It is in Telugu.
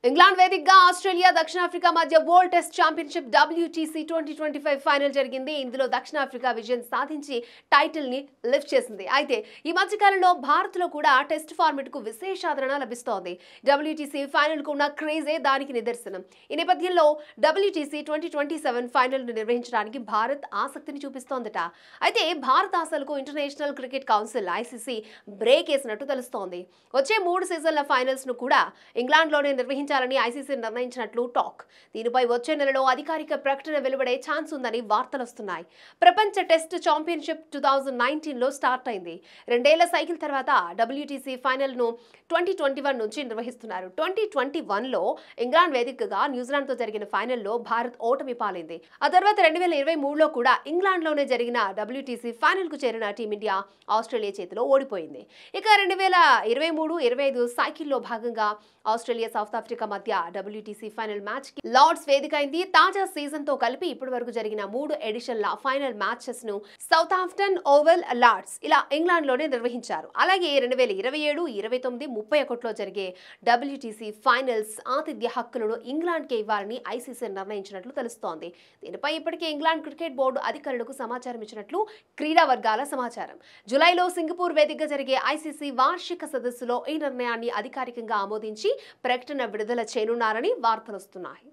ఇంగ్లాండ్ వేదికగా ఆస్ట్రేలియా దక్షిణాఫ్రికా మధ్య world test championship WTC 2025 final జరిగింది. ఇందులో దక్షిణాఫ్రికా విజయం సాధించి టైటిల్ ని లిఫ్ట్ చేసింది. అయితే ఈ మధ్య కాలంలో భారత్ లో కూడా టెస్ట్ ఫార్మాట్ కు విశేష ఆదరణ లభిస్తోంది. WTC ఫైనల్ కు ఉన్న క్రేజే దానికి నిదర్శనం. ఈ నేపథ్యంలో WTC 2027 ఫైనల్ ను నిర్వహించడానికి భారత్ ఆసక్తిని చూపిస్తోందట. అయితే భారత ఆశలకు International Cricket Council ICC break వేసినట్టు తెలుస్తోంది. వచ్చే 3 సీజన్ల ఫైనల్స్ ను కూడా ఇంగ్లాండ్ లోనే నిర్వహించాలని ICC నిర్ణయించినట్లు టాక్. దీనిపై వచ్చే నెలలో అధికారిక ప్రకటన వెలువడే ఛాన్స్ ఉందని వార్తలు వస్తున్నాయి. ప్రపంచ టెస్ట్ ఛాంపియన్షిప్ 2019 లో స్టార్ట్ అయింది. 2 ఏళ్ల సైకిల్ తర్వాత WTC ఫైనల్ ను 2021 నుంచి నిర్వహిస్తున్నారు. 2021 లో ఇంగ్లాండ్ వేదికగా న్యూజిలాండ్ తో జరిగిన ఫైనల్లో భారత్ ఓటమి పాలైంది. ఆ తర్వాత 2023 లో కూడా ఇంగ్లాండ్ లోనే జరిగిన WTC ఫైనల్ కు చేరిన టీమిండియా ఆస్ట్రేలియా చేతిలో ఓడిపోయింది. ఇక 2023-25 సైకిల్లో భాగంగా ఆస్ట్రేలియా సౌత్ ఆఫ్రికా మధ్య WTC ఫైనల్ మ్యాచ్ కి లార్డ్స్ వేదికైంది. తాజా సీజన్ తో కలిపి ఇప్పటి వరకు జరిగిన 3 ఎడిషన్ల ఫైనల్ మ్యాచెస్ ను సౌతాంప్టన్, ఓవల్, లార్డ్స్ ఇలా ఇంగ్లాండ్ లోనే నిర్వహించారు. అలాగే 2027, 29, 31 లో జరిగే WTC ఫైనల్స్ ఆతిథ్య హక్కులను ఇంగ్లాండ్ కే ఇవ్వాలని ICC నిర్ణయించినట్లు తెలుస్తోంది. దీనిపై ఇప్పటికే ఇంగ్లాండ్ క్రికెట్ బోర్డు అధికారులకు సమాచారం ఇచ్చినట్లు క్రీడా వర్గాల సమాచారం. జూలైలో సింగపూర్ వేదికగా జరిగే ICC వార్షిక సదస్సులో ఈ నిర్ణయాన్ని అధికారికంగా ఆమోదించి ప్రకటన విడుదల చేయనున్నారని వార్తలొస్తున్నాయి.